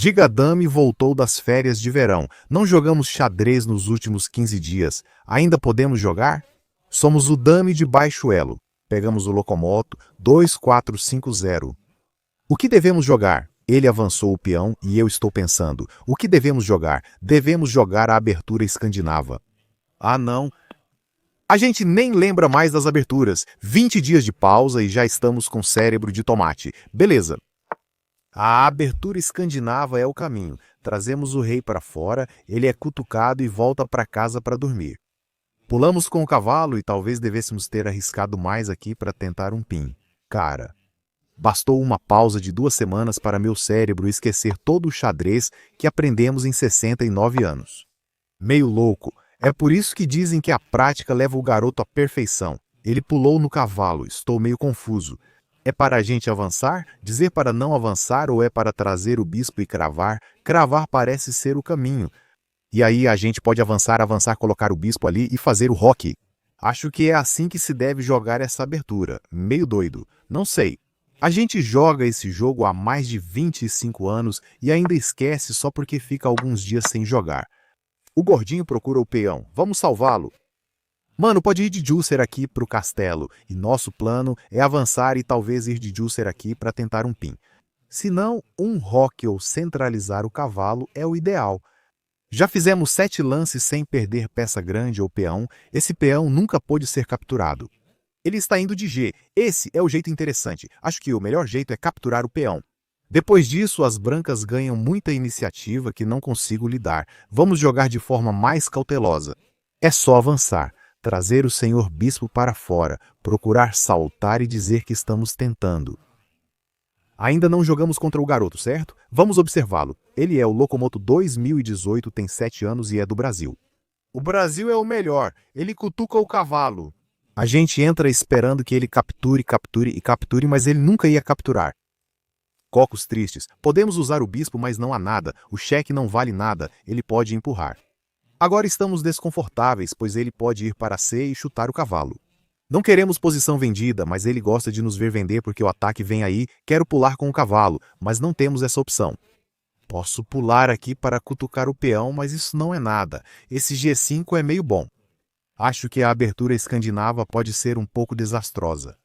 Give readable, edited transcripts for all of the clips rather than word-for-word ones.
Gigadame voltou das férias de verão. Não jogamos xadrez nos últimos 15 dias. Ainda podemos jogar? Somos o dame de baixo elo. Pegamos o Locomoto 2450. O que devemos jogar? Ele avançou o peão e eu estou pensando. O que devemos jogar? Devemos jogar a abertura escandinava. Ah, não. A gente nem lembra mais das aberturas. 20 dias de pausa e já estamos com cérebro de tomate. Beleza. A abertura escandinava é o caminho. Trazemos o rei para fora, ele é cutucado e volta para casa para dormir. Pulamos com o cavalo e talvez devêssemos ter arriscado mais aqui para tentar um pin. Cara, bastou uma pausa de 2 semanas para meu cérebro esquecer todo o xadrez que aprendemos em 69 anos. Meio louco. É por isso que dizem que a prática leva o garoto à perfeição. Ele pulou no cavalo, estou meio confuso. É para a gente avançar? Dizer para não avançar ou é para trazer o bispo e cravar? Cravar parece ser o caminho. E aí a gente pode avançar, colocar o bispo ali e fazer o roque. Acho que é assim que se deve jogar essa abertura. Meio doido. Não sei. A gente joga esse jogo há mais de 25 anos e ainda esquece só porque fica alguns dias sem jogar. O gordinho procura o peão. Vamos salvá-lo. Mano, pode ir de Juicer aqui pro castelo, e nosso plano é avançar e talvez ir de Juicer aqui para tentar um pin. Se não, um roque ou centralizar o cavalo é o ideal. Já fizemos 7 lances sem perder peça grande ou peão, esse peão nunca pôde ser capturado. Ele está indo de G, esse é o jeito interessante, acho que o melhor jeito é capturar o peão. Depois disso, as brancas ganham muita iniciativa que não consigo lidar. Vamos jogar de forma mais cautelosa. É só avançar. Trazer o senhor bispo para fora, procurar saltar e dizer que estamos tentando. Ainda não jogamos contra o garoto, certo? Vamos observá-lo. Ele é o Locomoto 2018, tem 7 anos e é do Brasil. O Brasil é o melhor, ele cutuca o cavalo. A gente entra esperando que ele capture, mas ele nunca ia capturar. Cocos tristes. Podemos usar o bispo, mas não há nada. O cheque não vale nada, ele pode empurrar. Agora estamos desconfortáveis, pois ele pode ir para C e chutar o cavalo. Não queremos posição vendida, mas ele gosta de nos ver vender porque o ataque vem aí, quero pular com o cavalo, mas não temos essa opção. Posso pular aqui para cutucar o peão, mas isso não é nada. Esse G5 é meio bom. Acho que a abertura escandinava pode ser um pouco desastrosa.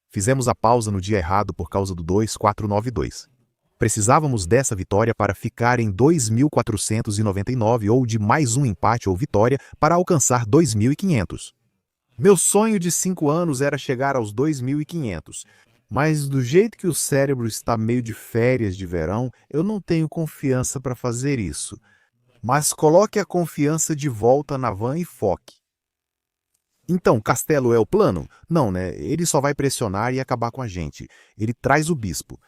Fizemos a pausa no dia errado por causa do 2492. Precisávamos dessa vitória para ficar em 2.499 ou de mais um empate ou vitória para alcançar 2.500. Meu sonho de 5 anos era chegar aos 2.500, mas do jeito que o cérebro está meio de férias de verão, eu não tenho confiança para fazer isso. Mas coloque a confiança de volta na van e foque. Então, Castelo é o plano? Não, né? Ele só vai pressionar e acabar com a gente. Ele traz o bispo.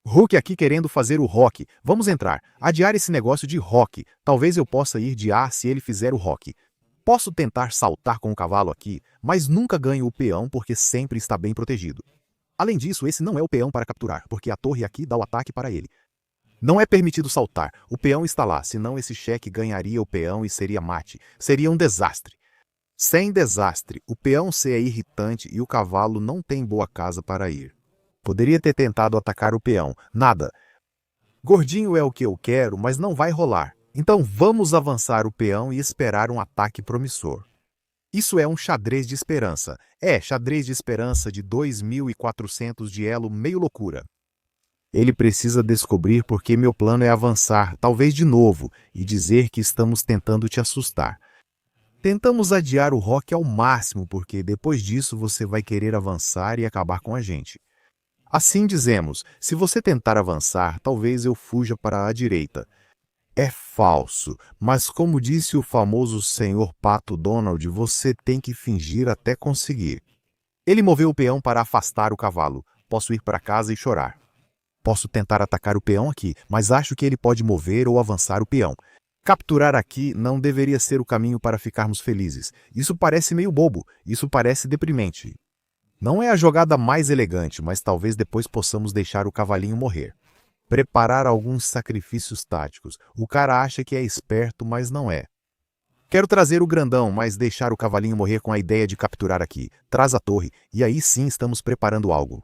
Rook aqui querendo fazer o roque. Vamos entrar. Adiar esse negócio de roque. Talvez eu possa ir de A se ele fizer o roque. Posso tentar saltar com o cavalo aqui, mas nunca ganho o peão porque sempre está bem protegido. Além disso, esse não é o peão para capturar, porque a torre aqui dá o ataque para ele. Não é permitido saltar. O peão está lá, senão esse cheque ganharia o peão e seria mate. Seria um desastre. Sem desastre, o peão C é irritante e o cavalo não tem boa casa para ir. Poderia ter tentado atacar o peão. Nada. Gordinho é o que eu quero, mas não vai rolar. Então vamos avançar o peão e esperar um ataque promissor. Isso é um xadrez de esperança. É, xadrez de esperança de 2.400 de elo meio loucura. Ele precisa descobrir porque meu plano é avançar, talvez de novo, e dizer que estamos tentando te assustar. Tentamos adiar o roque ao máximo, porque depois disso você vai querer avançar e acabar com a gente. Assim dizemos, se você tentar avançar, talvez eu fuja para a direita. É falso, mas como disse o famoso senhor Pato Donald, você tem que fingir até conseguir. Ele moveu o peão para afastar o cavalo. Posso ir para casa e chorar. Posso tentar atacar o peão aqui, mas acho que ele pode mover ou avançar o peão. Capturar aqui não deveria ser o caminho para ficarmos felizes. Isso parece meio bobo, isso parece deprimente. Não é a jogada mais elegante, mas talvez depois possamos deixar o cavalinho morrer. Preparar alguns sacrifícios táticos. O cara acha que é esperto, mas não é. Quero trazer o grandão, mas deixar o cavalinho morrer com a ideia de capturar aqui. Traz a torre, e aí sim estamos preparando algo.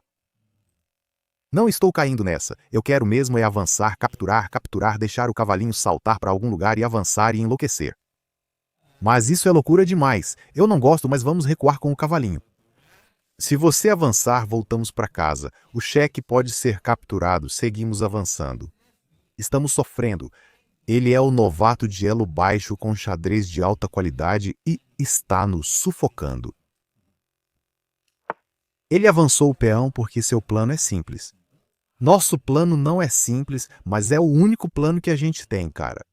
Não estou caindo nessa. Eu quero mesmo é avançar, capturar, capturar, deixar o cavalinho saltar para algum lugar e avançar e enlouquecer. Mas isso é loucura demais. Eu não gosto, mas vamos recuar com o cavalinho. Se você avançar, voltamos para casa. O cheque pode ser capturado. Seguimos avançando. Estamos sofrendo. Ele é o novato de elo baixo com xadrez de alta qualidade e está nos sufocando. Ele avançou o peão porque seu plano é simples. Nosso plano não é simples, mas é o único plano que a gente tem, cara.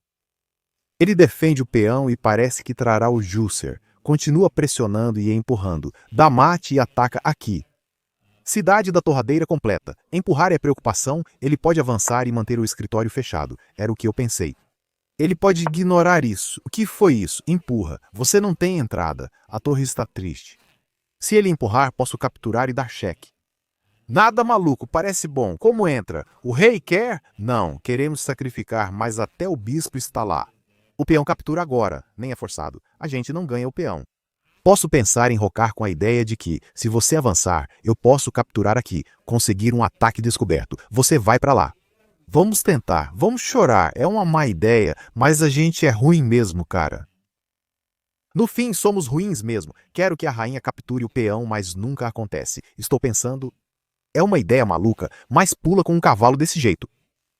Ele defende o peão e parece que trará o Juicer. Continua pressionando e empurrando. Dá mate e ataca aqui. Cidade da torradeira completa. Empurrar é preocupação, ele pode avançar e manter o escritório fechado. Era o que eu pensei. Ele pode ignorar isso. O que foi isso? Empurra. Você não tem entrada. A torre está triste. Se ele empurrar, posso capturar e dar cheque. Nada maluco, parece bom. Como entra? O rei quer? Não, queremos sacrificar, mas até o bispo está lá. O peão captura agora, nem é forçado. A gente não ganha o peão. Posso pensar em rocar com a ideia de que, se você avançar, eu posso capturar aqui, conseguir um ataque descoberto. Você vai para lá. Vamos tentar, vamos chorar. É uma má ideia, mas a gente é ruim mesmo, cara. No fim, somos ruins mesmo. Quero que a rainha capture o peão, mas nunca acontece. Estou pensando... É uma ideia maluca, mas pula com um cavalo desse jeito.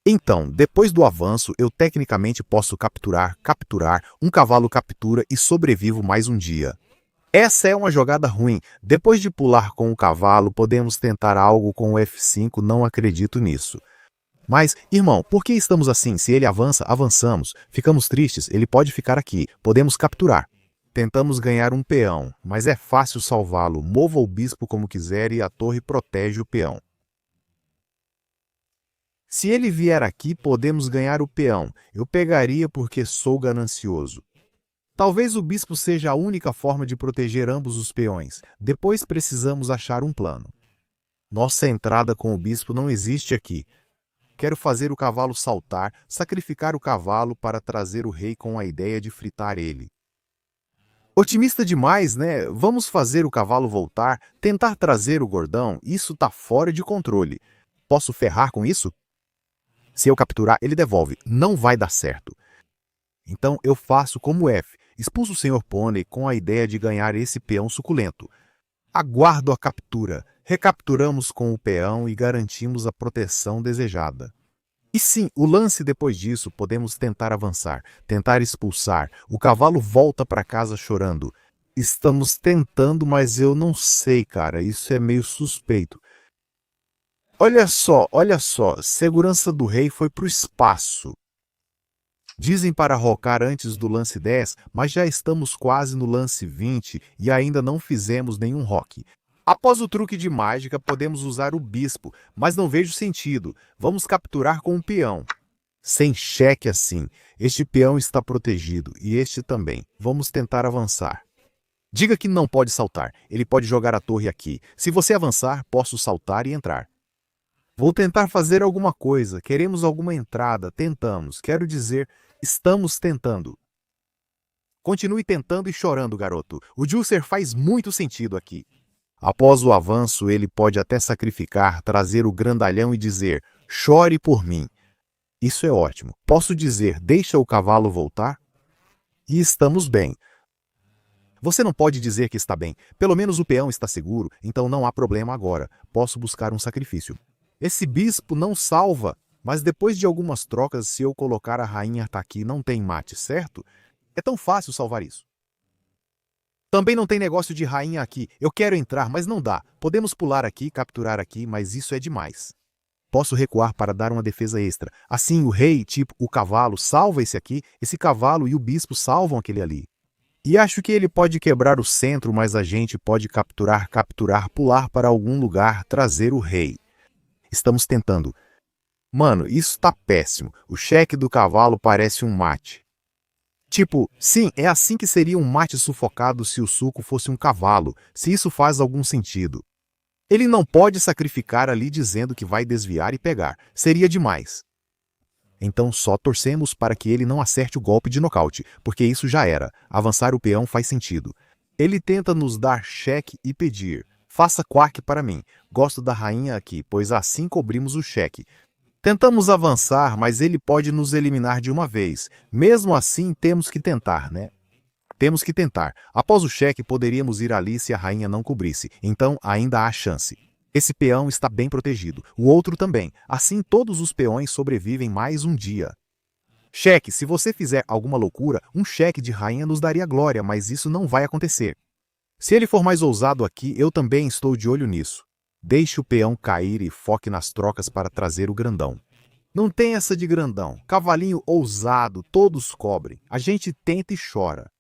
Então, depois do avanço, eu tecnicamente posso capturar, um cavalo captura e sobrevivo mais um dia. Essa é uma jogada ruim. Depois de pular com o cavalo, podemos tentar algo com o F5, não acredito nisso. Mas, irmão, por que estamos assim? Se ele avança, avançamos. Ficamos tristes, ele pode ficar aqui. Podemos capturar. Tentamos ganhar um peão, mas é fácil salvá-lo. Mova o bispo como quiser e a torre protege o peão. Se ele vier aqui, podemos ganhar o peão. Eu pegaria porque sou ganancioso. Talvez o bispo seja a única forma de proteger ambos os peões. Depois precisamos achar um plano. Nossa entrada com o bispo não existe aqui. Quero fazer o cavalo saltar, sacrificar o cavalo para trazer o rei com a ideia de fritar ele. Otimista demais, né? Vamos fazer o cavalo voltar, tentar trazer o gordão. Isso tá fora de controle. Posso ferrar com isso? Se eu capturar, ele devolve. Não vai dar certo. Então eu faço como F. Expulso o Sr. Pônei com a ideia de ganhar esse peão suculento. Aguardo a captura. Recapturamos com o peão e garantimos a proteção desejada. E sim, o lance depois disso, podemos tentar avançar, tentar expulsar. O cavalo volta para casa chorando. Estamos tentando, mas eu não sei, cara. Isso é meio suspeito. Olha só, segurança do rei foi pro espaço. Dizem para rocar antes do lance 10, mas já estamos quase no lance 20 e ainda não fizemos nenhum rock. Após o truque de mágica, podemos usar o bispo, mas não vejo sentido. Vamos capturar com um peão. Sem cheque assim. Este peão está protegido e este também. Vamos tentar avançar. Diga que não pode saltar. Ele pode jogar a torre aqui. Se você avançar, posso saltar e entrar. Vou tentar fazer alguma coisa. Queremos alguma entrada. Tentamos. Quero dizer, estamos tentando. Continue tentando e chorando, garoto. O Juicer faz muito sentido aqui. Após o avanço, ele pode até sacrificar, trazer o grandalhão e dizer, chore por mim. Isso é ótimo. Posso dizer, deixa o cavalo voltar? E estamos bem. Você não pode dizer que está bem. Pelo menos o peão está seguro, então não há problema agora. Posso buscar um sacrifício. Esse bispo não salva, mas depois de algumas trocas, se eu colocar a rainha aqui, não tem mate, certo? É tão fácil salvar isso. Também não tem negócio de rainha aqui. Eu quero entrar, mas não dá. Podemos pular aqui, capturar aqui, mas isso é demais. Posso recuar para dar uma defesa extra. Assim, o rei, tipo o cavalo, salva esse cavalo e o bispo salvam aquele ali. E acho que ele pode quebrar o centro, mas a gente pode capturar, pular para algum lugar, trazer o rei. Estamos tentando. Mano, isso tá péssimo. O cheque do cavalo parece um mate. Tipo, sim, é assim que seria um mate sufocado se o suco fosse um cavalo, se isso faz algum sentido. Ele não pode sacrificar ali dizendo que vai desviar e pegar, seria demais. Então só torcemos para que ele não acerte o golpe de nocaute, porque isso já era, avançar o peão faz sentido. Ele tenta nos dar cheque e pedir, Faça quack para mim. Gosto da rainha aqui, pois assim cobrimos o cheque. Tentamos avançar, mas ele pode nos eliminar de uma vez. Mesmo assim, temos que tentar, né? Temos que tentar. Após o cheque, poderíamos ir ali se a rainha não cobrisse. Então, ainda há chance. Esse peão está bem protegido. O outro também. Assim, todos os peões sobrevivem mais um dia. Cheque, se você fizer alguma loucura, um cheque de rainha nos daria glória, mas isso não vai acontecer. Se ele for mais ousado aqui, eu também estou de olho nisso. Deixe o peão cair e foque nas trocas para trazer o grandão. Não tem essa de grandão. Cavalinho ousado, todos cobrem. A gente tenta e chora.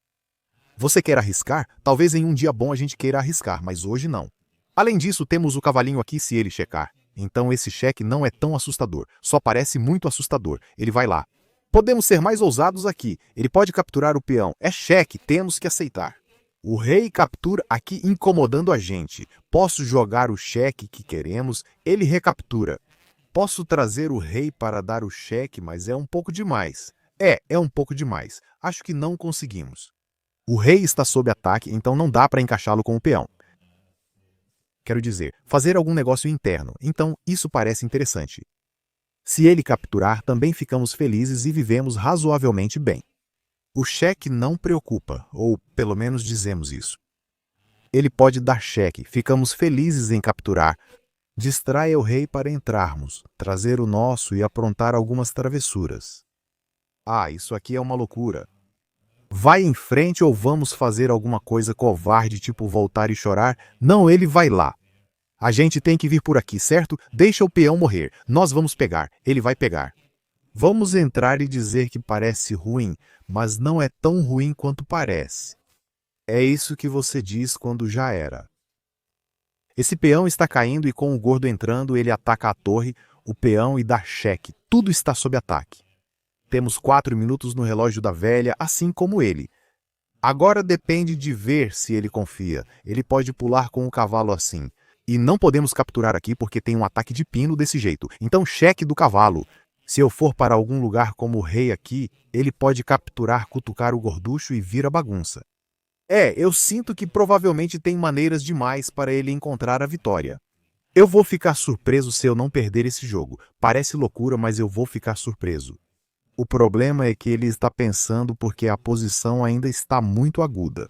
Você quer arriscar? Talvez em um dia bom a gente queira arriscar, mas hoje não. Além disso, temos o cavalinho aqui se ele checar. Então esse cheque não é tão assustador, só parece muito assustador. Ele vai lá. Podemos ser mais ousados aqui. Ele pode capturar o peão. É cheque, temos que aceitar. O rei captura aqui incomodando a gente. Posso jogar o cheque que queremos, ele recaptura. Posso trazer o rei para dar o cheque, mas é um pouco demais. É um pouco demais. Acho que não conseguimos. O rei está sob ataque, então não dá para encaixá-lo com o peão. Quero dizer, fazer algum negócio interno. Então, isso parece interessante. Se ele capturar, também ficamos felizes e vivemos razoavelmente bem. O cheque não preocupa, ou pelo menos dizemos isso. Ele pode dar cheque, ficamos felizes em capturar. Distraia o rei para entrarmos, trazer o nosso e aprontar algumas travessuras. Isso aqui é uma loucura. Vai em frente ou vamos fazer alguma coisa covarde, tipo voltar e chorar? Não, ele vai lá. A gente tem que vir por aqui, certo? Deixa o peão morrer. Nós vamos pegar. Ele vai pegar. Vamos entrar e dizer que parece ruim, mas não é tão ruim quanto parece. É isso que você diz quando já era. Esse peão está caindo e com o gordo entrando, ele ataca a torre, o peão e dá cheque. Tudo está sob ataque. Temos 4 minutos no relógio da velha, assim como ele. Agora depende de ver se ele confia. Ele pode pular com o cavalo assim. E não podemos capturar aqui porque tem um ataque de pino desse jeito. Então cheque do cavalo. Se eu for para algum lugar como o rei aqui, ele pode capturar, cutucar o gorducho e vira bagunça. Eu sinto que provavelmente tem maneiras demais para ele encontrar a vitória. Eu vou ficar surpreso se eu não perder esse jogo. Parece loucura, mas eu vou ficar surpreso. O problema é que ele está pensando porque a posição ainda está muito aguda.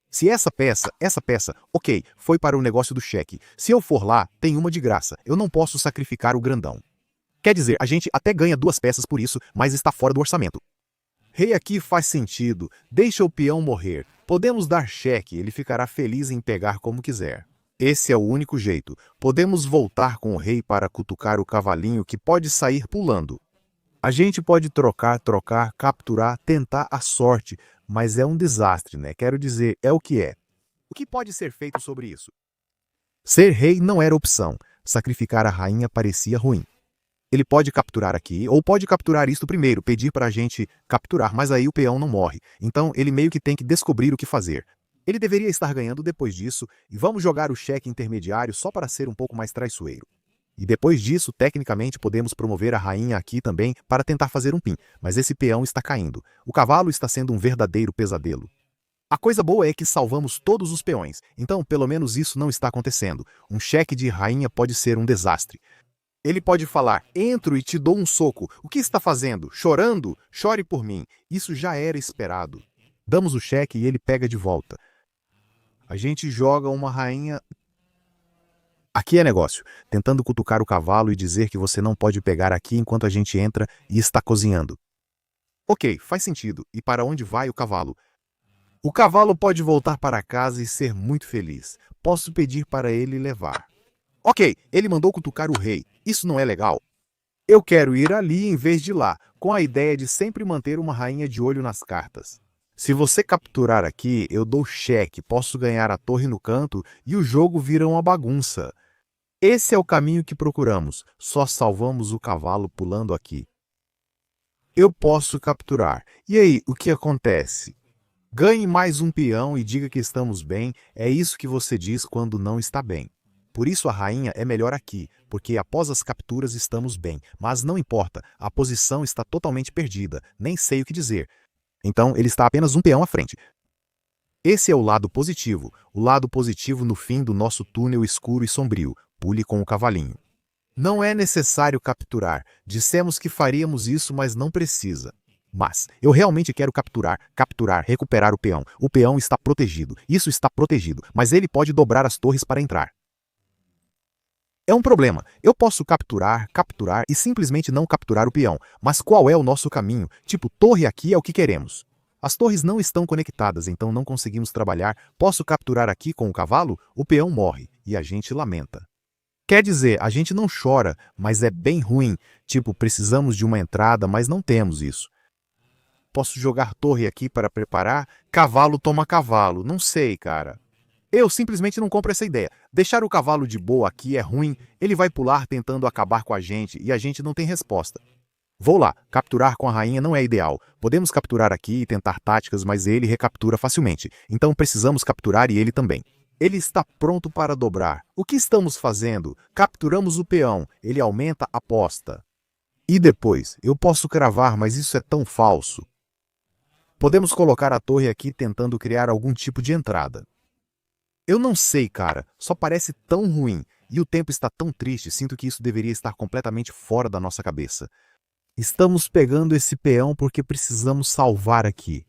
Se essa peça, ok, foi para o negócio do cheque. Se eu for lá, tem uma de graça. Eu não posso sacrificar o grandão. Quer dizer, a gente até ganha 2 peças por isso, mas está fora do orçamento. Rei aqui faz sentido. Deixa o peão morrer. Podemos dar cheque, ele ficará feliz em pegar como quiser. Esse é o único jeito. Podemos voltar com o rei para cutucar o cavalinho que pode sair pulando. A gente pode trocar, capturar, tentar a sorte, mas é um desastre, né? Quero dizer, é o que é. O que pode ser feito sobre isso? Ser rei não era opção. Sacrificar a rainha parecia ruim. Ele pode capturar aqui, ou pode capturar isto primeiro, pedir para a gente capturar, mas aí o peão não morre. Então ele meio que tem que descobrir o que fazer. Ele deveria estar ganhando depois disso, e vamos jogar o cheque intermediário só para ser um pouco mais traiçoeiro. E depois disso, tecnicamente, podemos promover a rainha aqui também para tentar fazer um pin, mas esse peão está caindo. O cavalo está sendo um verdadeiro pesadelo. A coisa boa é que salvamos todos os peões, então pelo menos isso não está acontecendo. Um cheque de rainha pode ser um desastre. Ele pode falar, entro e te dou um soco. O que está fazendo? Chorando? Chore por mim. Isso já era esperado. Damos o cheque e ele pega de volta. A gente joga uma rainha... Aqui é negócio, tentando cutucar o cavalo e dizer que você não pode pegar aqui enquanto a gente entra e está cozinhando. Ok, faz sentido. E para onde vai o cavalo? O cavalo pode voltar para casa e ser muito feliz. Posso pedir para ele levar. Ok, ele mandou cutucar o rei. Isso não é legal. Eu quero ir ali em vez de lá, com a ideia de sempre manter uma rainha de olho nas cartas. Se você capturar aqui, eu dou cheque, posso ganhar a torre no canto e o jogo vira uma bagunça. Esse é o caminho que procuramos, só salvamos o cavalo pulando aqui. Eu posso capturar. E aí, o que acontece? Ganhe mais um peão e diga que estamos bem, é isso que você diz quando não está bem. Por isso a rainha é melhor aqui, porque após as capturas estamos bem, mas não importa, a posição está totalmente perdida, nem sei o que dizer. Então ele está apenas um peão à frente. Esse é o lado positivo. O lado positivo no fim do nosso túnel escuro e sombrio. Pule com o cavalinho. Não é necessário capturar. Dissemos que faríamos isso, mas não precisa. Mas eu realmente quero capturar, recuperar o peão. O peão está protegido. Isso está protegido, mas ele pode dobrar as torres para entrar. É um problema. Eu posso capturar e simplesmente não capturar o peão. Mas qual é o nosso caminho? Tipo, torre aqui é o que queremos. As torres não estão conectadas, então não conseguimos trabalhar. Posso capturar aqui com o cavalo? O peão morre e a gente lamenta. Quer dizer, a gente não chora, mas é bem ruim. Tipo, precisamos de uma entrada, mas não temos isso. Posso jogar torre aqui para preparar? Cavalo toma cavalo. Não sei, cara. Eu simplesmente não compro essa ideia. Deixar o cavalo de boa aqui é ruim. Ele vai pular tentando acabar com a gente e a gente não tem resposta. Vou lá. Capturar com a rainha não é ideal. Podemos capturar aqui e tentar táticas, mas ele recaptura facilmente. Então precisamos capturar e ele também. Ele está pronto para dobrar. O que estamos fazendo? Capturamos o peão. Ele aumenta a aposta. E depois? Eu posso cravar, mas isso é tão falso. Podemos colocar a torre aqui tentando criar algum tipo de entrada. Eu não sei, cara. Só parece tão ruim. E o tempo está tão triste, sinto que isso deveria estar completamente fora da nossa cabeça. Estamos pegando esse peão porque precisamos salvar aqui.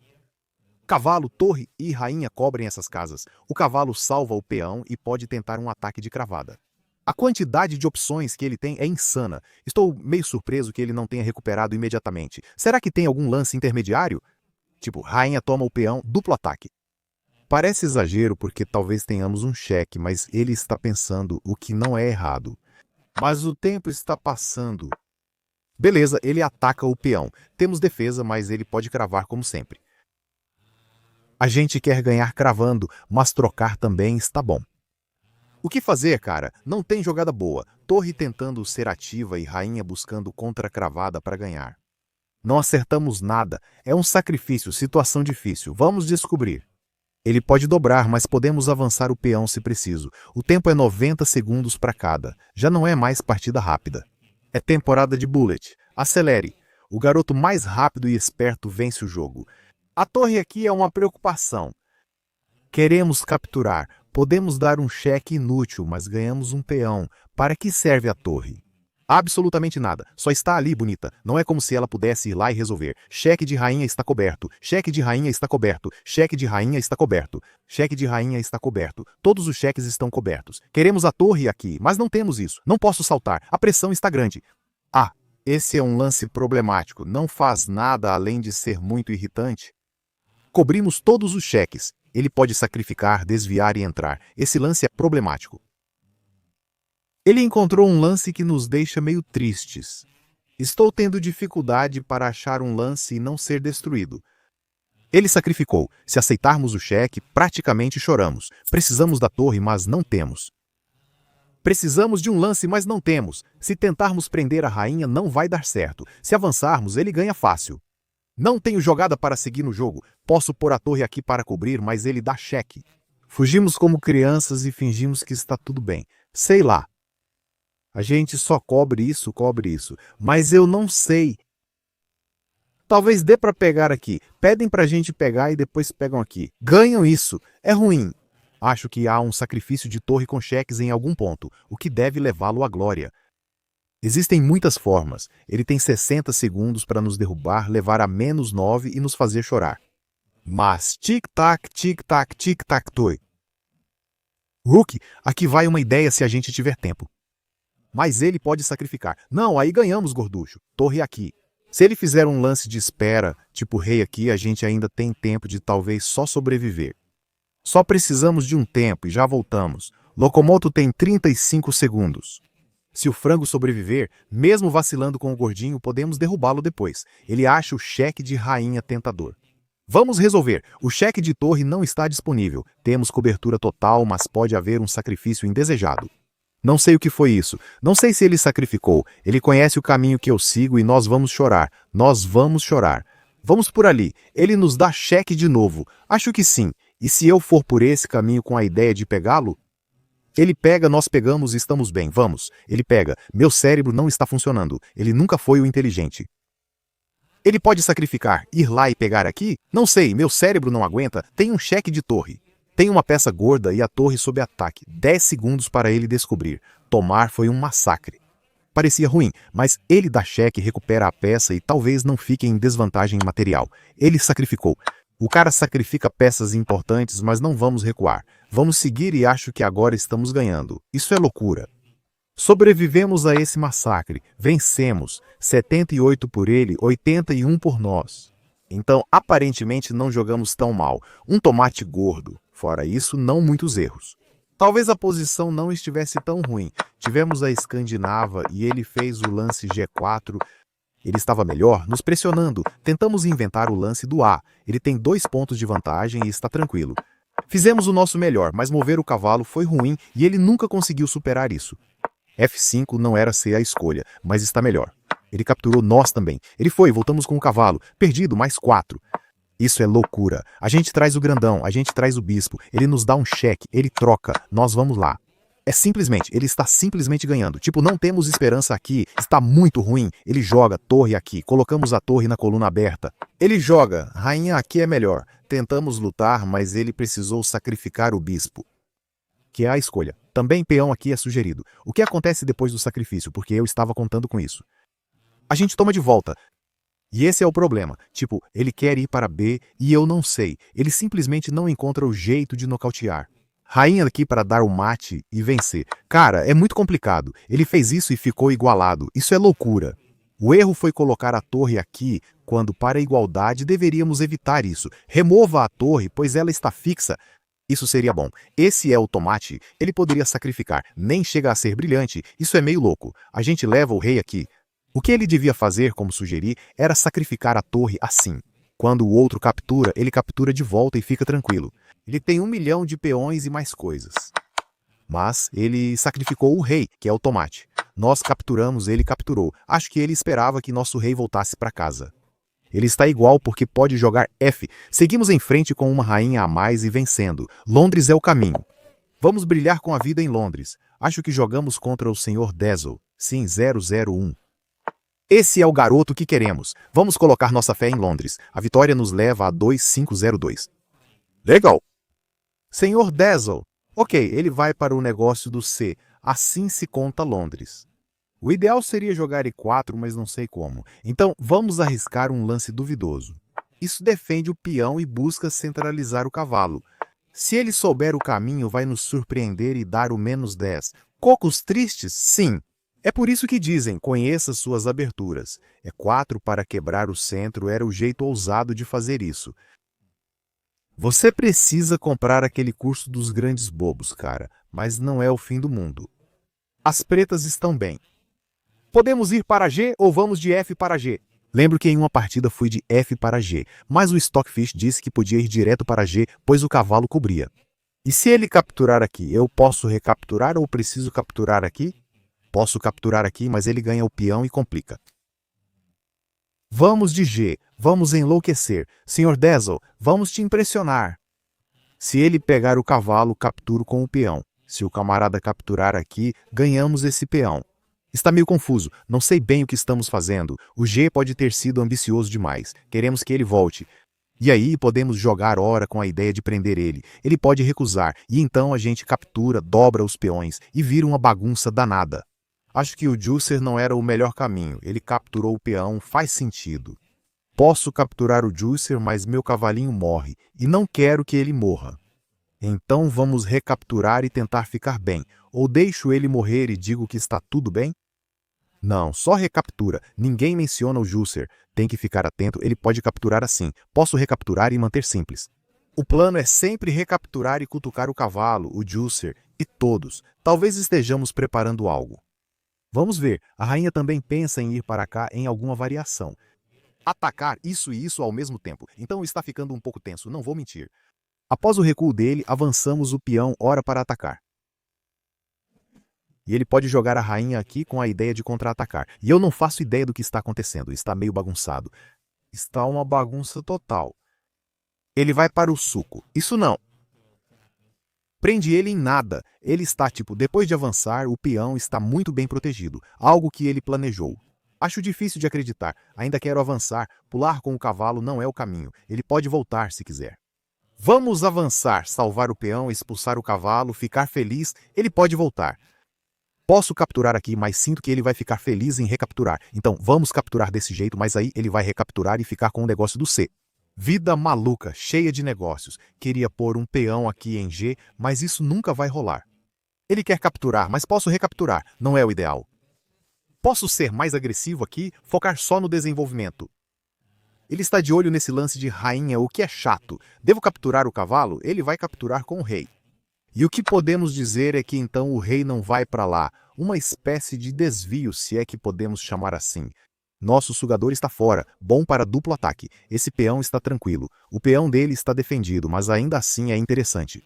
Cavalo, torre e rainha cobrem essas casas. O cavalo salva o peão e pode tentar um ataque de cravada. A quantidade de opções que ele tem é insana. Estou meio surpreso que ele não tenha recuperado imediatamente. Será que tem algum lance intermediário? Tipo, rainha toma o peão, duplo ataque. Parece exagero porque talvez tenhamos um cheque, mas ele está pensando o que não é errado. Mas o tempo está passando. Beleza, ele ataca o peão. Temos defesa, mas ele pode cravar como sempre. A gente quer ganhar cravando, mas trocar também está bom. O que fazer, cara? Não tem jogada boa. Torre tentando ser ativa e rainha buscando contra-cravada para ganhar. Não acertamos nada. É um sacrifício, situação difícil. Vamos descobrir. Ele pode dobrar, mas podemos avançar o peão se preciso. O tempo é 90 segundos para cada. Já não é mais partida rápida. É temporada de bullet. Acelere. O garoto mais rápido e esperto vence o jogo. A torre aqui é uma preocupação. Queremos capturar. Podemos dar um cheque inútil, mas ganhamos um peão. Para que serve a torre? Absolutamente nada. Só está ali, bonita. Não é como se ela pudesse ir lá e resolver. Cheque de rainha está coberto. Cheque de rainha está coberto. Cheque de rainha está coberto. Cheque de rainha está coberto. Todos os cheques estão cobertos. Queremos a torre aqui, mas não temos isso. Não posso saltar. A pressão está grande. Ah, esse é um lance problemático. Não faz nada além de ser muito irritante. Cobrimos todos os cheques. Ele pode sacrificar, desviar e entrar. Esse lance é problemático. Ele encontrou um lance que nos deixa meio tristes. Estou tendo dificuldade para achar um lance e não ser destruído. Ele sacrificou. Se aceitarmos o cheque, praticamente choramos. Precisamos da torre, mas não temos. Precisamos de um lance, mas não temos. Se tentarmos prender a rainha, não vai dar certo. Se avançarmos, ele ganha fácil. Não tenho jogada para seguir no jogo. Posso pôr a torre aqui para cobrir, mas ele dá cheque. Fugimos como crianças e fingimos que está tudo bem. Sei lá. A gente só cobre isso. Mas eu não sei. Talvez dê para pegar aqui. Pedem para a gente pegar e depois pegam aqui. Ganham isso. É ruim. Acho que há um sacrifício de torre com cheques em algum ponto, o que deve levá-lo à glória. Existem muitas formas. Ele tem 60 segundos para nos derrubar, levar a -9 e nos fazer chorar. Mas tic-tac, tic-tac, tic-tac-toe. Rook, aqui vai uma ideia se a gente tiver tempo. Mas ele pode sacrificar. Não, aí ganhamos, gorducho. Torre aqui. Se ele fizer um lance de espera, tipo rei aqui, a gente ainda tem tempo de talvez só sobreviver. Só precisamos de um tempo e já voltamos. Locomoto tem 35 segundos. Se o frango sobreviver, mesmo vacilando com o gordinho, podemos derrubá-lo depois. Ele acha o cheque de rainha tentador. Vamos resolver. O cheque de torre não está disponível. Temos cobertura total, mas pode haver um sacrifício indesejado. Não sei o que foi isso. Não sei se ele sacrificou. Ele conhece o caminho que eu sigo e nós vamos chorar. Nós vamos chorar. Vamos por ali. Ele nos dá cheque de novo. Acho que sim. E se eu for por esse caminho com a ideia de pegá-lo? Ele pega, nós pegamos e estamos bem. Vamos. Ele pega. Meu cérebro não está funcionando. Ele nunca foi o inteligente. Ele pode sacrificar, ir lá e pegar aqui? Não sei, meu cérebro não aguenta. Tem um cheque de torre. Tem uma peça gorda e a torre sob ataque. 10 segundos para ele descobrir. Tomar foi um massacre. Parecia ruim, mas ele dá cheque, recupera a peça e talvez não fique em desvantagem material. Ele sacrificou. O cara sacrifica peças importantes, mas não vamos recuar. Vamos seguir e acho que agora estamos ganhando. Isso é loucura. Sobrevivemos a esse massacre. Vencemos. 78 por ele, 81 por nós. Então, aparentemente, não jogamos tão mal. Um tomate gordo. Fora isso, não muitos erros. Talvez a posição não estivesse tão ruim. Tivemos a escandinava e ele fez o lance G4. Ele estava melhor, nos pressionando. Tentamos inventar o lance do A. Ele tem 2 pontos de vantagem e está tranquilo. Fizemos o nosso melhor, mas mover o cavalo foi ruim e ele nunca conseguiu superar isso. F5 não era ser a escolha, mas está melhor. Ele capturou nós também. Ele foi, voltamos com o cavalo. Perdido, mais 4. Isso é loucura. A gente traz o grandão, a gente traz o bispo. Ele nos dá um cheque, ele troca. Nós vamos lá. É simplesmente, ele está simplesmente ganhando. Tipo, não temos esperança aqui, está muito ruim. Ele joga torre aqui, colocamos a torre na coluna aberta. Ele joga, rainha aqui é melhor. Tentamos lutar, mas ele precisou sacrificar o bispo. Que é a escolha. Também peão aqui é sugerido. O que acontece depois do sacrifício? Porque eu estava contando com isso. A gente toma de volta. E esse é o problema. Tipo, ele quer ir para B e eu não sei. Ele simplesmente não encontra o jeito de nocautear. Rainha aqui para dar o mate e vencer. Cara, é muito complicado. Ele fez isso e ficou igualado. Isso é loucura. O erro foi colocar a torre aqui, quando para a igualdade deveríamos evitar isso. Remova a torre, pois ela está fixa. Isso seria bom. Esse é o tomate. Ele poderia sacrificar. Nem chega a ser brilhante. Isso é meio louco. A gente leva o rei aqui. O que ele devia fazer, como sugeri, era sacrificar a torre assim. Quando o outro captura, ele captura de volta e fica tranquilo. Ele tem 1 milhão de peões e mais coisas. Mas ele sacrificou o rei, que é o tomate. Nós capturamos, ele capturou. Acho que ele esperava que nosso rei voltasse para casa. Ele está igual porque pode jogar F. Seguimos em frente com uma rainha a mais e vencendo. Londres é o caminho. Vamos brilhar com a vida em Londres. Acho que jogamos contra o Sr. Dazzle. Sim, 001. Esse é o garoto que queremos. Vamos colocar nossa fé em Londres. A vitória nos leva a 2502. Legal. Senhor Dazzle. Ok, ele vai para o negócio do C. Assim se conta Londres. O ideal seria jogar E4, mas não sei como. Então, vamos arriscar um lance duvidoso. Isso defende o peão e busca centralizar o cavalo. Se ele souber o caminho, vai nos surpreender e dar o -10. Cocos tristes? Sim. É por isso que dizem, conheça suas aberturas. E4 para quebrar o centro era o jeito ousado de fazer isso. Você precisa comprar aquele curso dos grandes bobos, cara, mas não é o fim do mundo. As pretas estão bem. Podemos ir para G ou vamos de F para G? Lembro que em uma partida fui de F para G, mas o Stockfish disse que podia ir direto para G, pois o cavalo cobria. E se ele capturar aqui, eu posso recapturar ou preciso capturar aqui? Posso capturar aqui, mas ele ganha o peão e complica. Vamos de G, vamos enlouquecer. Sr. Dazzle, vamos te impressionar. Se ele pegar o cavalo, capturo com o peão. Se o camarada capturar aqui, ganhamos esse peão. Está meio confuso, não sei bem o que estamos fazendo. O G pode ter sido ambicioso demais. Queremos que ele volte. E aí podemos jogar hora com a ideia de prender ele. Ele pode recusar, e então a gente captura, dobra os peões e vira uma bagunça danada. Acho que o Juicer não era o melhor caminho. Ele capturou o peão, faz sentido. Posso capturar o Juicer, mas meu cavalinho morre, e não quero que ele morra. Então vamos recapturar e tentar ficar bem. Ou deixo ele morrer e digo que está tudo bem? Não, só recaptura. Ninguém menciona o Juicer. Tem que ficar atento, ele pode capturar assim. Posso recapturar e manter simples. O plano é sempre recapturar e cutucar o cavalo, o Juicer e todos. Talvez estejamos preparando algo. Vamos ver, a rainha também pensa em ir para cá em alguma variação. Atacar isso e isso ao mesmo tempo. Então está ficando um pouco tenso, não vou mentir. Após o recuo dele, avançamos o peão hora para atacar. E ele pode jogar a rainha aqui com a ideia de contra-atacar. E eu não faço ideia do que está acontecendo, está meio bagunçado. Está uma bagunça total. Ele vai para o suco. Isso não. Prende ele em nada. Ele está tipo, depois de avançar, o peão está muito bem protegido. Algo que ele planejou. Acho difícil de acreditar. Ainda quero avançar. Pular com o cavalo não é o caminho. Ele pode voltar se quiser. Vamos avançar, salvar o peão, expulsar o cavalo, ficar feliz. Ele pode voltar. Posso capturar aqui, mas sinto que ele vai ficar feliz em recapturar. Então, vamos capturar desse jeito, mas aí ele vai recapturar e ficar com o negócio do C. Vida maluca, cheia de negócios. Queria pôr um peão aqui em G, mas isso nunca vai rolar. Ele quer capturar, mas posso recapturar. Não é o ideal. Posso ser mais agressivo aqui, focar só no desenvolvimento. Ele está de olho nesse lance de rainha, o que é chato. Devo capturar o cavalo? Ele vai capturar com o rei. E o que podemos dizer é que então o rei não vai para lá, uma espécie de desvio, se é que podemos chamar assim. Nosso sugador está fora, bom para duplo ataque. Esse peão está tranquilo. O peão dele está defendido, mas ainda assim é interessante.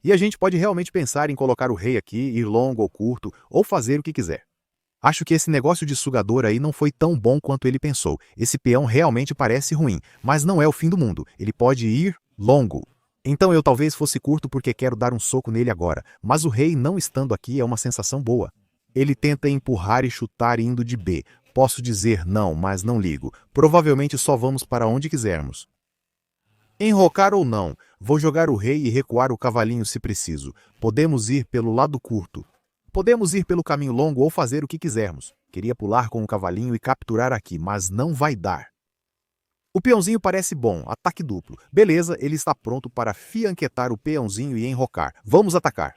E a gente pode realmente pensar em colocar o rei aqui, ir longo ou curto, ou fazer o que quiser. Acho que esse negócio de sugador aí não foi tão bom quanto ele pensou. Esse peão realmente parece ruim, mas não é o fim do mundo. Ele pode ir longo. Então eu talvez fosse curto porque quero dar um soco nele agora, mas o rei não estando aqui é uma sensação boa. Ele tenta empurrar e chutar indo de B. Posso dizer não, mas não ligo. Provavelmente só vamos para onde quisermos. Enrocar ou não, vou jogar o rei e recuar o cavalinho se preciso. Podemos ir pelo lado curto. Podemos ir pelo caminho longo ou fazer o que quisermos. Queria pular com o cavalinho e capturar aqui, mas não vai dar. O peãozinho parece bom, ataque duplo. Beleza, ele está pronto para fianquetar o peãozinho e enrocar. Vamos atacar.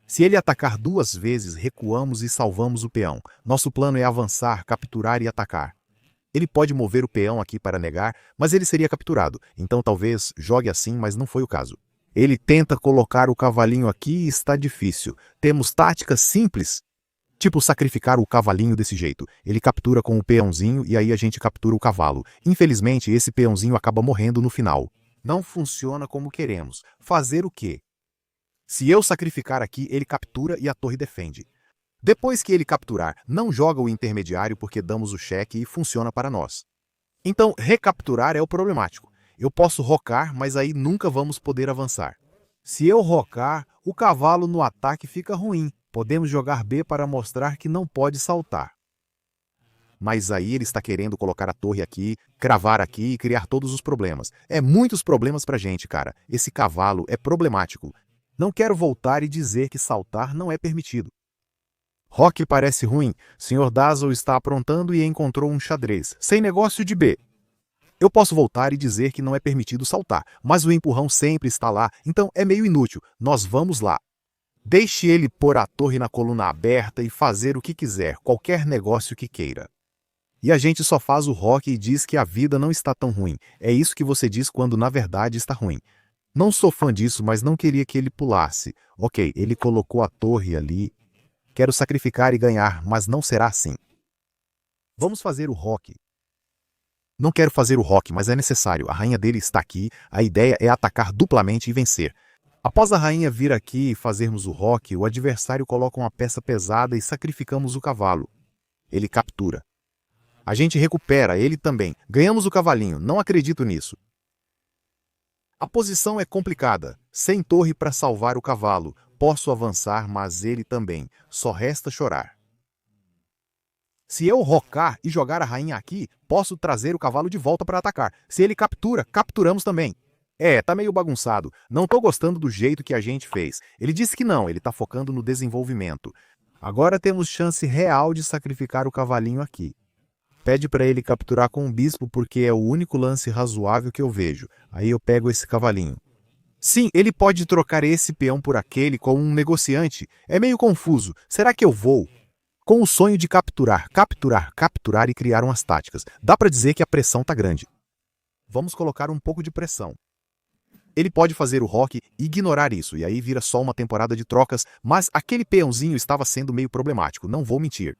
Se ele atacar 2 vezes, recuamos e salvamos o peão. Nosso plano é avançar, capturar e atacar. Ele pode mover o peão aqui para negar, mas ele seria capturado. Então talvez jogue assim, mas não foi o caso. Ele tenta colocar o cavalinho aqui e está difícil. Temos táticas simples, tipo sacrificar o cavalinho desse jeito. Ele captura com o peãozinho e aí a gente captura o cavalo. Infelizmente, esse peãozinho acaba morrendo no final. Não funciona como queremos. Fazer o quê? Se eu sacrificar aqui, ele captura e a torre defende. Depois que ele capturar, não joga o intermediário porque damos o cheque e funciona para nós. Então, recapturar é o problemático. Eu posso rocar, mas aí nunca vamos poder avançar. Se eu rocar, o cavalo no ataque fica ruim. Podemos jogar B para mostrar que não pode saltar. Mas aí ele está querendo colocar a torre aqui, cravar aqui e criar todos os problemas. É muitos problemas pra gente, cara. Esse cavalo é problemático. Não quero voltar e dizer que saltar não é permitido. Roque parece ruim. Sr. Dazzle está aprontando e encontrou um xadrez. Sem negócio de B. Eu posso voltar e dizer que não é permitido saltar, mas o empurrão sempre está lá, então é meio inútil. Nós vamos lá. Deixe ele pôr a torre na coluna aberta e fazer o que quiser, qualquer negócio que queira. E a gente só faz o roque e diz que a vida não está tão ruim. É isso que você diz quando na verdade está ruim. Não sou fã disso, mas não queria que ele pulasse. Ok, ele colocou a torre ali. Quero sacrificar e ganhar, mas não será assim. Vamos fazer o roque. Não quero fazer o roque, mas é necessário. A rainha dele está aqui. A ideia é atacar duplamente e vencer. Após a rainha vir aqui e fazermos o roque, o adversário coloca uma peça pesada e sacrificamos o cavalo. Ele captura. A gente recupera ele também. Ganhamos o cavalinho. Não acredito nisso. A posição é complicada. Sem torre para salvar o cavalo. Posso avançar, mas ele também. Só resta chorar. Se eu rocar e jogar a rainha aqui, posso trazer o cavalo de volta para atacar. Se ele captura, capturamos também. Tá meio bagunçado. Não tô gostando do jeito que a gente fez. Ele disse que não, ele tá focando no desenvolvimento. Agora temos chance real de sacrificar o cavalinho aqui. Pede para ele capturar com o bispo porque é o único lance razoável que eu vejo. Aí eu pego esse cavalinho. Sim, ele pode trocar esse peão por aquele como um negociante. É meio confuso. Será que eu vou? Com o sonho de capturar, capturar, capturar e criar umas táticas. Dá para dizer que a pressão tá grande. Vamos colocar um pouco de pressão. Ele pode fazer o roque e ignorar isso, e aí vira só uma temporada de trocas, mas aquele peãozinho estava sendo meio problemático, não vou mentir.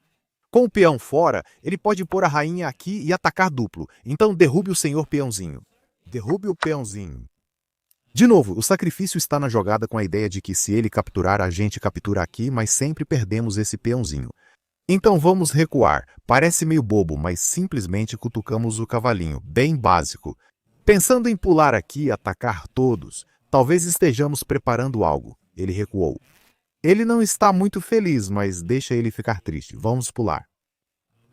Com o peão fora, ele pode pôr a rainha aqui e atacar duplo, então derrube o senhor peãozinho. Derrube o peãozinho. De novo, o sacrifício está na jogada com a ideia de que se ele capturar, a gente captura aqui, mas sempre perdemos esse peãozinho. Então vamos recuar. Parece meio bobo, mas simplesmente cutucamos o cavalinho, bem básico. Pensando em pular aqui e atacar todos, talvez estejamos preparando algo. Ele recuou. Ele não está muito feliz, mas deixa ele ficar triste. Vamos pular.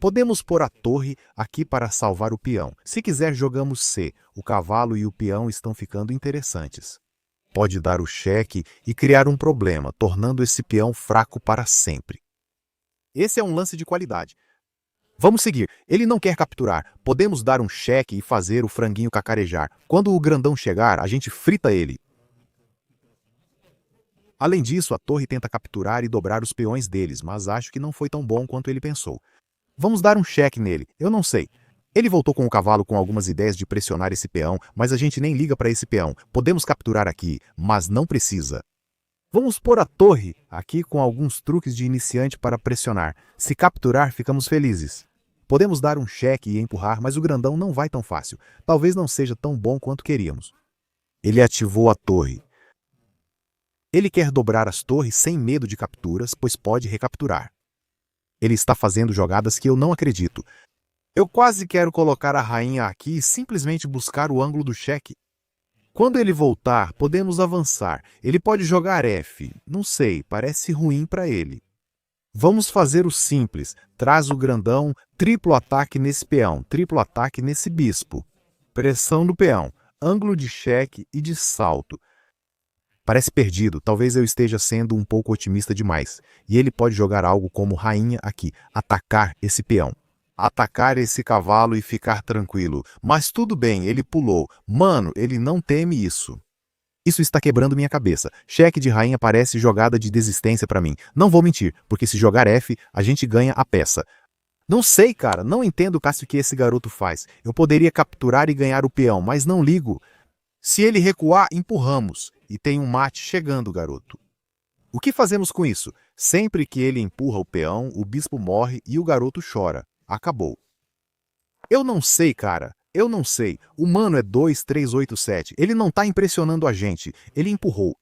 Podemos pôr a torre aqui para salvar o peão. Se quiser, jogamos C. O cavalo e o peão estão ficando interessantes. Pode dar o cheque e criar um problema, tornando esse peão fraco para sempre. Esse é um lance de qualidade. Vamos seguir. Ele não quer capturar. Podemos dar um cheque e fazer o franguinho cacarejar. Quando o grandão chegar, a gente frita ele. Além disso, a torre tenta capturar e dobrar os peões deles, mas acho que não foi tão bom quanto ele pensou. Vamos dar um cheque nele. Eu não sei. Ele voltou com o cavalo com algumas ideias de pressionar esse peão, mas a gente nem liga para esse peão. Podemos capturar aqui, mas não precisa. Vamos pôr a torre aqui com alguns truques de iniciante para pressionar. Se capturar, ficamos felizes. Podemos dar um cheque e empurrar, mas o grandão não vai tão fácil. Talvez não seja tão bom quanto queríamos. Ele ativou a torre. Ele quer dobrar as torres sem medo de capturas, pois pode recapturar. Ele está fazendo jogadas que eu não acredito. Eu quase quero colocar a rainha aqui e simplesmente buscar o ângulo do cheque. Quando ele voltar, podemos avançar. Ele pode jogar F. Não sei, parece ruim para ele. Vamos fazer o simples. Traz o grandão, triplo ataque nesse peão, triplo ataque nesse bispo. Pressão do peão, ângulo de cheque e de salto. Parece perdido, talvez eu esteja sendo um pouco otimista demais. E ele pode jogar algo como rainha aqui, atacar esse peão. Atacar esse cavalo e ficar tranquilo. Mas tudo bem, ele pulou. Mano, ele não teme isso. Isso está quebrando minha cabeça. Cheque de rainha parece jogada de desistência para mim. Não vou mentir, porque se jogar F, a gente ganha a peça. Não sei, cara, não entendo o que esse garoto faz. Eu poderia capturar e ganhar o peão, mas não ligo. Se ele recuar, empurramos. E tem um mate chegando, garoto. O que fazemos com isso? Sempre que ele empurra o peão, o bispo morre e o garoto chora. Acabou. Eu não sei, cara. Eu não sei. O mano é 2387. Ele não tá impressionando a gente. Ele empurrou.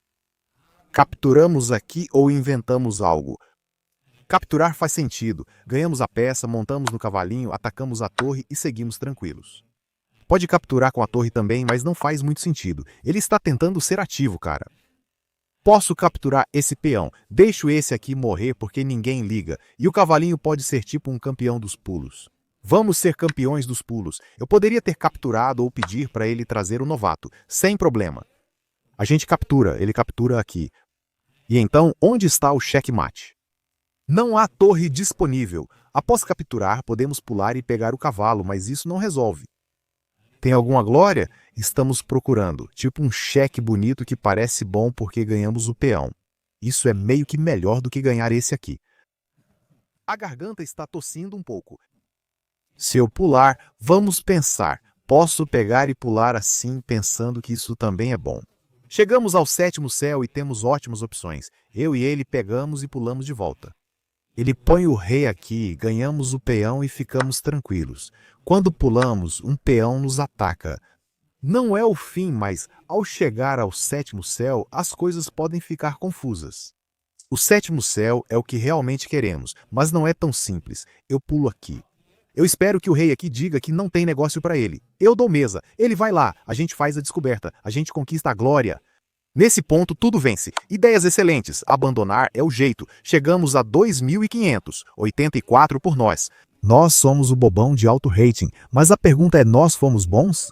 Capturamos aqui ou inventamos algo? Capturar faz sentido. Ganhamos a peça, montamos no cavalinho, atacamos a torre e seguimos tranquilos. Pode capturar com a torre também, mas não faz muito sentido. Ele está tentando ser ativo, cara. Posso capturar esse peão. Deixo esse aqui morrer porque ninguém liga. E o cavalinho pode ser tipo um campeão dos pulos. Vamos ser campeões dos pulos. Eu poderia ter capturado ou pedir para ele trazer o novato. Sem problema. A gente captura. Ele captura aqui. E então, onde está o checkmate? Não há torre disponível. Após capturar, podemos pular e pegar o cavalo, mas isso não resolve. Tem alguma glória? Estamos procurando, tipo um cheque bonito que parece bom porque ganhamos o peão. Isso é meio que melhor do que ganhar esse aqui. A garganta está tossindo um pouco. Se eu pular, vamos pensar. Posso pegar e pular assim, pensando que isso também é bom. Chegamos ao 7º céu e temos ótimas opções. Eu e ele pegamos e pulamos de volta. Ele põe o rei aqui, ganhamos o peão e ficamos tranquilos. Quando pulamos, um peão nos ataca. Não é o fim, mas ao chegar ao 7º céu, as coisas podem ficar confusas. O 7º céu é o que realmente queremos, mas não é tão simples. Eu pulo aqui. Eu espero que o rei aqui diga que não tem negócio para ele. Eu dou mesa. Ele vai lá, a gente faz a descoberta, a gente conquista a glória. Nesse ponto, tudo vence. Ideias excelentes. Abandonar é o jeito. Chegamos a 2.500, 84 por nós. Nós somos o bobão de alto rating, mas a pergunta é: nós fomos bons?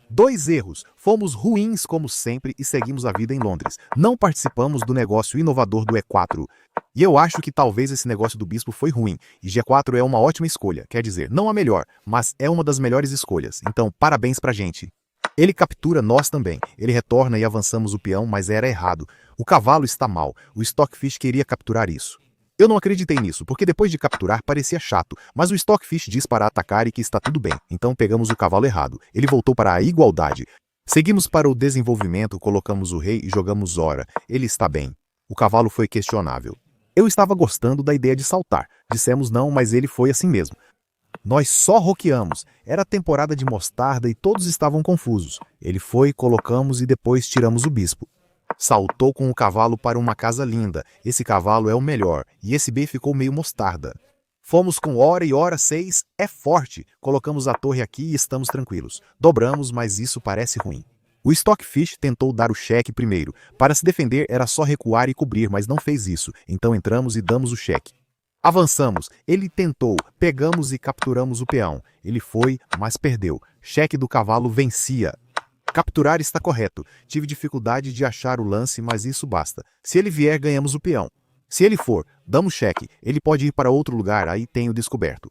2 erros. Fomos ruins como sempre e seguimos a vida em Londres. Não participamos do negócio inovador do E4. E eu acho que talvez esse negócio do bispo foi ruim. E G4 é uma ótima escolha. Quer dizer, não a melhor, mas é uma das melhores escolhas. Então, parabéns pra gente. Ele captura nós também. Ele retorna e avançamos o peão, mas era errado. O cavalo está mal. O Stockfish queria capturar isso. Eu não acreditei nisso, porque depois de capturar parecia chato, mas o Stockfish diz para atacar e que está tudo bem. Então pegamos o cavalo errado. Ele voltou para a igualdade. Seguimos para o desenvolvimento, colocamos o rei e jogamos Zora. Ele está bem. O cavalo foi questionável. Eu estava gostando da ideia de saltar. Dissemos não, mas ele foi assim mesmo. Nós só roqueamos. Era temporada de mostarda e todos estavam confusos. Ele foi, colocamos e depois tiramos o bispo. Saltou com o cavalo para uma casa linda. Esse cavalo é o melhor. E esse B ficou meio mostarda. Fomos com hora e hora 6. É forte. Colocamos a torre aqui e estamos tranquilos. Dobramos, mas isso parece ruim. O Stockfish tentou dar o cheque primeiro. Para se defender era só recuar e cobrir, mas não fez isso. Então entramos e damos o cheque. Avançamos, ele tentou, pegamos e capturamos o peão. Ele foi, mas perdeu. Cheque do cavalo vencia. Capturar está correto. Tive dificuldade de achar o lance, mas isso basta. Se ele vier, ganhamos o peão. Se ele for, damos cheque. Ele pode ir para outro lugar, aí tenho descoberto.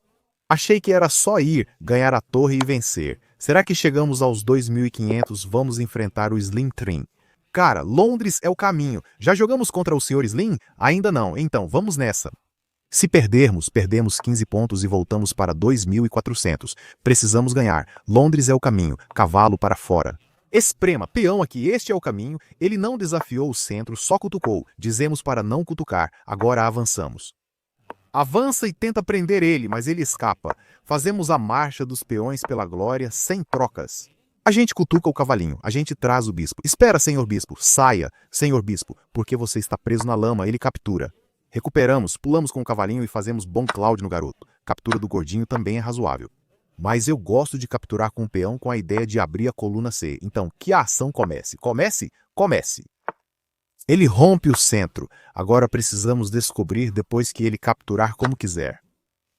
Achei que era só ir, ganhar a torre e vencer. Será que chegamos aos 2.500? Vamos enfrentar o Slim Trim. Cara, Londres é o caminho. Já jogamos contra o Sr. Slim? Ainda não, então vamos nessa. Se perdermos, perdemos 15 pontos e voltamos para 2.400. Precisamos ganhar. Londres é o caminho. Cavalo para fora. Esprema, peão aqui, este é o caminho. Ele não desafiou o centro, só cutucou. Dizemos para não cutucar. Agora avançamos. Avança e tenta prender ele, mas ele escapa. Fazemos a marcha dos peões pela glória, sem trocas. A gente cutuca o cavalinho, a gente traz o bispo. Espera, senhor bispo, saia, senhor bispo, porque você está preso na lama, ele captura. Recuperamos, pulamos com o cavalinho e fazemos bom Cláudio no garoto. Captura do gordinho também é razoável. Mas eu gosto de capturar com o peão com a ideia de abrir a coluna C. Então, que a ação comece. Comece? Comece! Ele rompe o centro. Agora precisamos descobrir depois que ele capturar como quiser.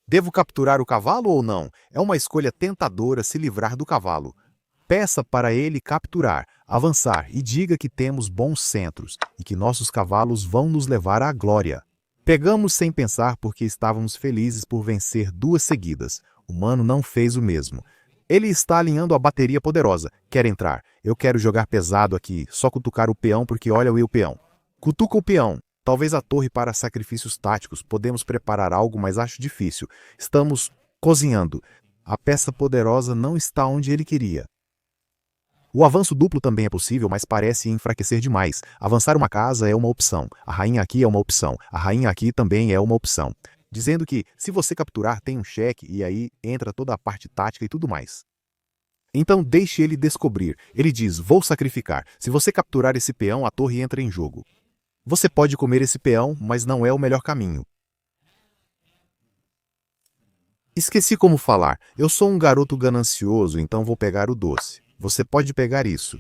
Devo capturar o cavalo ou não? É uma escolha tentadora se livrar do cavalo. Peça para ele capturar, avançar e diga que temos bons centros e que nossos cavalos vão nos levar à glória. Pegamos sem pensar porque estávamos felizes por vencer 2 seguidas. O mano não fez o mesmo. Ele está alinhando a bateria poderosa. Quer entrar. Eu quero jogar pesado aqui, só cutucar o peão porque olha o peão. Cutuca o peão. Talvez a torre para sacrifícios táticos. Podemos preparar algo, mas acho difícil. Estamos cozinhando. A peça poderosa não está onde ele queria. O avanço duplo também é possível, mas parece enfraquecer demais. Avançar uma casa é uma opção. A rainha aqui é uma opção. A rainha aqui também é uma opção. Dizendo que, se você capturar, tem um cheque e aí entra toda a parte tática e tudo mais. Então deixe ele descobrir. Ele diz, vou sacrificar. Se você capturar esse peão, a torre entra em jogo. Você pode comer esse peão, mas não é o melhor caminho. Esqueci como falar. Eu sou um garoto ganancioso, então vou pegar o doce. Você pode pegar isso.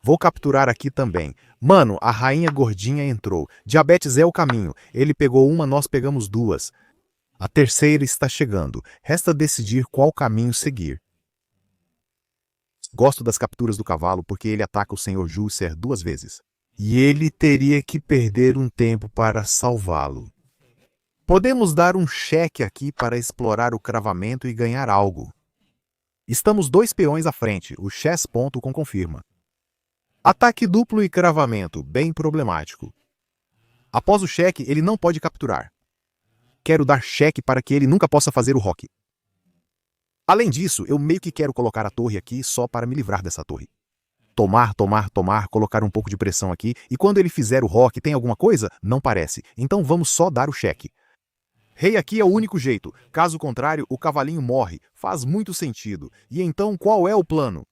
Vou capturar aqui também. Mano, a rainha gordinha entrou. Diabetes é o caminho. Ele pegou uma, nós pegamos 2. A terceira está chegando. Resta decidir qual caminho seguir. Gosto das capturas do cavalo porque ele ataca o Sr. Jusser 2 vezes. E ele teria que perder um tempo para salvá-lo. Podemos dar um cheque aqui para explorar o cravamento e ganhar algo. Estamos 2 peões à frente, o chess ponto com confirma. Ataque duplo e cravamento, bem problemático. Após o cheque, ele não pode capturar. Quero dar cheque para que ele nunca possa fazer o roque. Além disso, eu meio que quero colocar a torre aqui só para me livrar dessa torre. Tomar, tomar, tomar, colocar um pouco de pressão aqui, e quando ele fizer o roque, tem alguma coisa? Não parece. Então vamos só dar o cheque. Rei aqui é o único jeito, caso contrário, o cavalinho morre. Faz muito sentido. E então qual é o plano?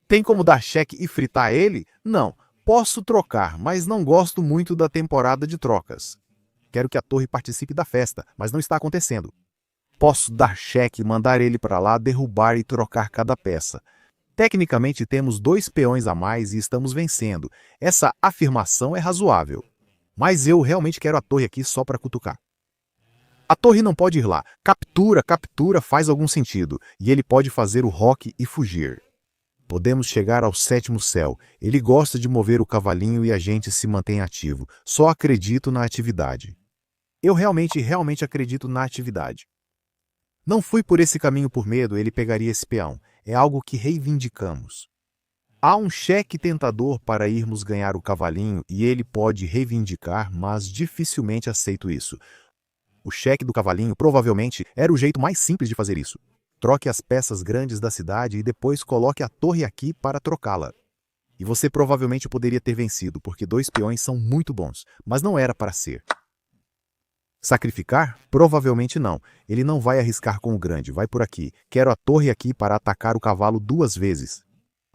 Tem como dar cheque e fritar ele? Não. Posso trocar, mas não gosto muito da temporada de trocas. Quero que a torre participe da festa, mas não está acontecendo. Posso dar cheque, mandar ele para lá, derrubar e trocar cada peça. Tecnicamente temos 2 peões a mais e estamos vencendo. Essa afirmação é razoável. Mas eu realmente quero a torre aqui só para cutucar. A torre não pode ir lá. Captura, captura faz algum sentido. E ele pode fazer o roque e fugir. Podemos chegar ao 7º céu. Ele gosta de mover o cavalinho e a gente se mantém ativo. Só acredito na atividade. Eu realmente acredito na atividade. Não fui por esse caminho por medo, ele pegaria esse peão. É algo que reivindicamos. Há um cheque tentador para irmos ganhar o cavalinho e ele pode reivindicar, mas dificilmente aceito isso. O cheque do cavalinho provavelmente era o jeito mais simples de fazer isso. Troque as peças grandes da cidade e depois coloque a torre aqui para trocá-la. E você provavelmente poderia ter vencido, porque 2 peões são muito bons, mas não era para ser. Sacrificar? Provavelmente não. Ele não vai arriscar com o grande, vai por aqui. Quero a torre aqui para atacar o cavalo 2 vezes.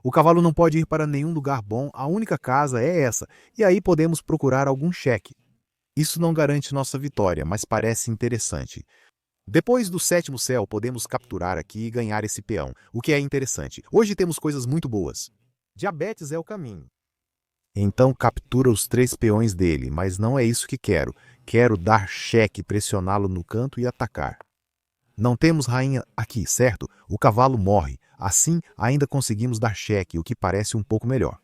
O cavalo não pode ir para nenhum lugar bom, a única casa é essa, e aí podemos procurar algum cheque. Isso não garante nossa vitória, mas parece interessante. Depois do 7º céu, podemos capturar aqui e ganhar esse peão, o que é interessante. Hoje temos coisas muito boas. Diabetes é o caminho. Então captura os 3 peões dele, mas não é isso que quero. Quero dar cheque, pressioná-lo no canto e atacar. Não temos rainha aqui, certo? O cavalo morre. Assim, ainda conseguimos dar cheque, o que parece um pouco melhor.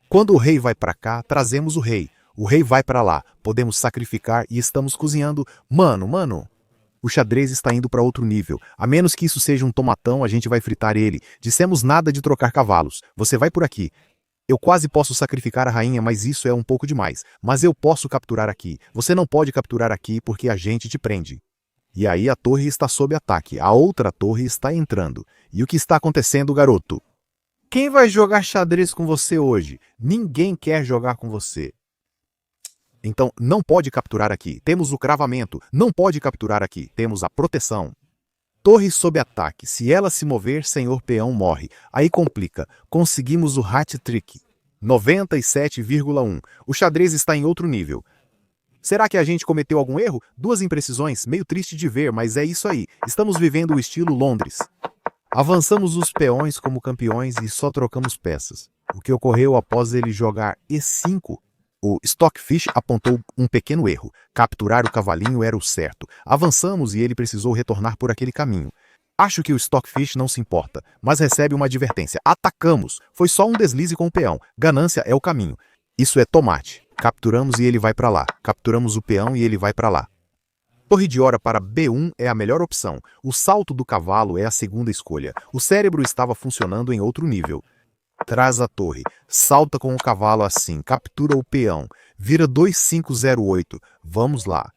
Quando o rei vai para cá, trazemos o rei. O rei vai para lá. Podemos sacrificar e estamos cozinhando. Mano, o xadrez está indo para outro nível. A menos que isso seja um tomatão, a gente vai fritar ele. Dissemos nada de trocar cavalos. Você vai por aqui. Eu quase posso sacrificar a rainha, mas isso é um pouco demais. Mas eu posso capturar aqui. Você não pode capturar aqui porque a gente te prende. E aí a torre está sob ataque. A outra torre está entrando. E o que está acontecendo, garoto? Quem vai jogar xadrez com você hoje? Ninguém quer jogar com você. Então, não pode capturar aqui. Temos o cravamento. Não pode capturar aqui. Temos a proteção. Torre sob ataque. Se ela se mover, senhor peão morre. Aí complica. Conseguimos o hat-trick. 97,1. O xadrez está em outro nível. Será que a gente cometeu algum erro? 2 imprecisões, meio triste de ver, mas é isso aí. Estamos vivendo o estilo Londres. Avançamos os peões como campeões e só trocamos peças. O que ocorreu após ele jogar E5? O Stockfish apontou um pequeno erro. Capturar o cavalinho era o certo. Avançamos e ele precisou retornar por aquele caminho. Acho que o Stockfish não se importa, mas recebe uma advertência. Atacamos! Foi só um deslize com o peão. Ganância é o caminho. Isso é tomate. Capturamos e ele vai para lá. Capturamos o peão e ele vai para lá. Torre de hora para B1 é a melhor opção. O salto do cavalo é a segunda escolha. O cérebro estava funcionando em outro nível. Traz a torre. Salta com o cavalo assim. Captura o peão. Vira 2508. Vamos lá.